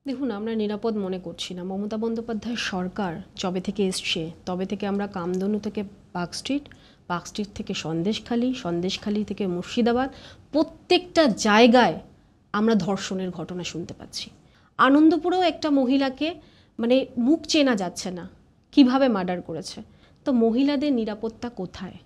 দেখুন, আমরা নিরাপদ মনে করছি না। মমতা বন্দ্যোপাধ্যায়ের সরকার যবে থেকে এসছে তবে থেকে আমরা কামধনু থেকে পার্ক স্ট্রিট থেকে সন্দেশখালি থেকে মুর্শিদাবাদ, প্রত্যেকটা জায়গায় আমরা ধর্ষণের ঘটনা শুনতে পাচ্ছি। আনন্দপুরেও একটা মহিলাকে মানে মুখ চেনা যাচ্ছে না, কিভাবে মার্ডার করেছে। তো মহিলাদের নিরাপত্তা কোথায়?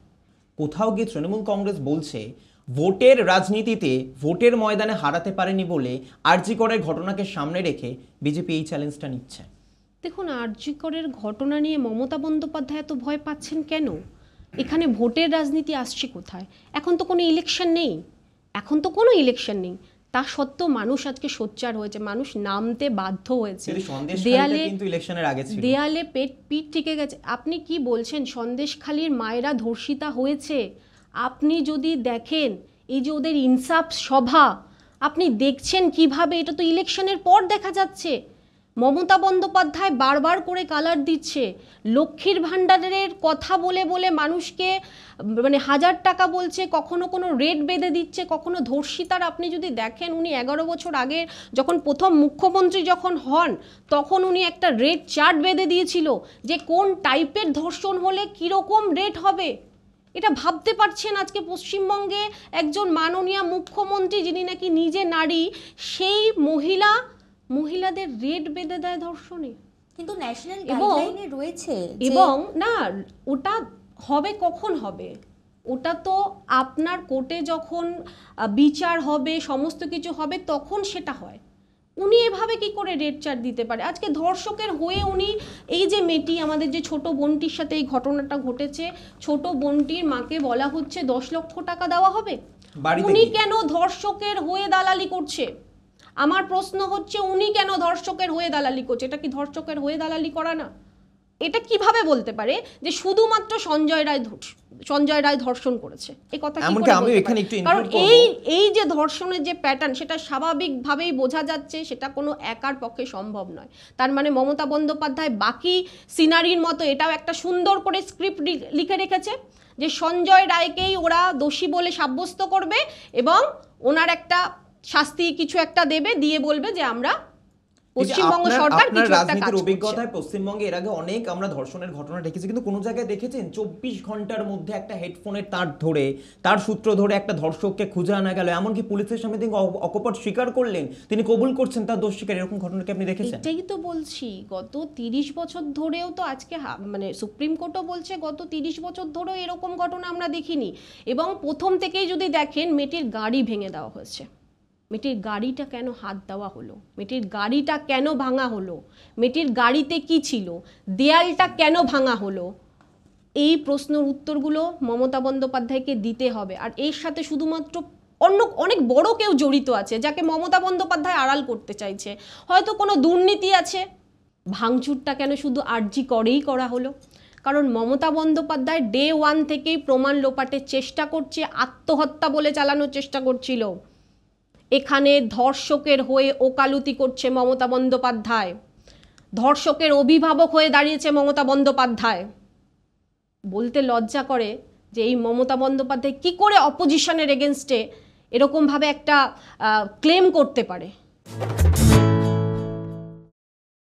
কোথাও গিয়ে তৃণমূল কংগ্রেস বলছে ভোটের রাজনীতিতে ভোটের ময়দানে হারাতে পারেনি বলে আরজি করের ঘটনাকে সামনে রেখে বিজেপি এই চ্যালেঞ্জটা নিচ্ছে। দেখুন, আরজি করের ঘটনা নিয়ে মমতা বন্দ্যোপাধ্যায় এত ভয় পাচ্ছেন কেন? এখানে ভোটের রাজনীতি আসছে কোথায়? এখন তো কোনো ইলেকশন নেই, তা সত্ত্বেও মানুষ আজকে সোচ্চার হয়েছে, মানুষ নামতে বাধ্য হয়েছে। দেয়ালে পিঠ টিকে গেছে। আপনি কি বলছেন? সন্দেশখালির মায়েরা ধর্ষিতা হয়েছে। আপনি যদি দেখেন এই যে ওদের ইনসাফ সভা, আপনি দেখছেন কিভাবে, এটা তো ইলেকশনের পর দেখা যাচ্ছে। মমতা বন্দ্যোপাধ্যায় বারবার করে কালার দিচ্ছে, লক্ষ্মীর ভাণ্ডারের কথা বলে বলে মানুষকে মানে 1000 টাকা বলছে, কখনো কোনো রেট বেঁধে দিচ্ছে, কখনো ধর্ষিতার। আপনি যদি দেখেন, উনি 11 বছর আগে যখন প্রথম মুখ্যমন্ত্রী যখন হন, তখন উনি একটা রেট চার্ট বেঁধে দিয়েছিল যে কোন টাইপের ধর্ষণ হলে কীরকম রেট হবে। এটা ভাবতে পারছেন আজকে পশ্চিমবঙ্গে একজন মাননীয় মুখ্যমন্ত্রী, যিনি নাকি নিজে নারী, সেই মহিলাদের রেট বেঁধে দেয় ধর্ষণে। কিন্তু ন্যাশনাল গাইডলাইনে রয়েছে। এবং না, ওটা হবে কখন হবে? ওটা তো আপনার কোর্টে যখন বিচার হবে, সমস্ত কিছু হবে, তখন সেটা হয়। উনি এভাবে কি করে রেট চার্ট দিতে পারে? আজকে ধর্ষকের হয়ে উনি, এই যে মেয়েটি, আমাদের যে ছোট বোনটির সাথে এই ঘটনাটা ঘটেছে, ছোট বোনটির মাকে বলা হচ্ছে 10 লক্ষ টাকা দেওয়া হবে। উনি কেন ধর্ষকের হয়ে দালালি করছে? আমার প্রশ্ন হচ্ছে, উনি কেন ধর্ষকের হয়ে দালালি করছে? এটা কি ধর্ষকের হয়ে দালালি করা না? এটা কিভাবে বলতে পারে যে শুধুমাত্র সঞ্জয় রায় ধর্ষণ করেছে? এই কথা কি করে বলতে পারে? কারণ এই যে ধর্ষণের যে প্যাটার্ন, সেটা স্বাভাবিকভাবেই বোঝা যাচ্ছে সেটা কোনো একার পক্ষে সম্ভব নয়। তার মানে মমতা বন্দ্যোপাধ্যায় বাকি সিনারির মতো এটাও একটা সুন্দর করে স্ক্রিপ্ট লিখে রেখেছে যে সঞ্জয় রায়কেই ওরা দোষী বলে সাব্যস্ত করবে এবং ওনার একটা শাস্তি কিছু একটা দেবে, দিয়ে বলবে যে আমরা পশ্চিমবঙ্গ সরকার কিছু একটা কাজ করছে। অভিজ্ঞতায় পশ্চিমবঙ্গে এর আগে অনেক আমরা ধর্ষণের ঘটনা দেখেছি, কিন্তু কোনো জায়গায় দেখেছেন 24 ঘন্টার মধ্যে একটা হেডফোনের তার সূত্র ধরে একটা ধর্ষককে খুঁজে আনা গেল, এমনকি পুলিশের সামনে তিনি অকপট স্বীকার করলেন, তিনি কবুল করছেন তার দোষ স্বীকার। এরকম ঘটনাকে আপনি দেখেছেন? এটাই তো বলছি, গত 30 বছর ধরেও তো আজকে মানে সুপ্রিম কোর্টও বলছে গত 30 বছর ধরেও এরকম ঘটনা আমরা দেখিনি। এবং প্রথম থেকেই যদি দেখেন, মেয়েটির গাড়ি ভেঙে দেওয়া হয়েছে। মেয়েটির গাড়িটা কেন হাত দেওয়া হলো? মেয়েটির গাড়িটা কেন ভাঙা হলো? মেয়েটির গাড়িতে কি ছিল? দেয়ালটা কেন ভাঙা হলো? এই প্রশ্নের উত্তরগুলো মমতা বন্দ্যোপাধ্যায়কে দিতে হবে। আর এর সাথে শুধুমাত্র অনেক বড় কেউ জড়িত আছে, যাকে মমতা বন্দ্যোপাধ্যায় আড়াল করতে চাইছে। হয়তো কোনো দুর্নীতি আছে। ভাঙচুরটা কেন শুধু আরজি করেই করা হলো? কারণ মমতা বন্দ্যোপাধ্যায় ডে 1 থেকেই প্রমাণ লোপাটের চেষ্টা করছে, আত্মহত্যা বলে চালানোর চেষ্টা করছিল। এখানে ধর্ষকের হয়ে ওকালতি করছে মমতা বন্দ্যোপাধ্যায়, ধর্ষকের অভিভাবক হয়ে দাঁড়িয়েছে মমতা বন্দ্যোপাধ্যায়। বলতে লজ্জা করে যে এই মমতা বন্দ্যোপাধ্যায় কি করে অপোজিশনের এগেনস্টে এরকমভাবে একটা ক্লেম করতে পারে।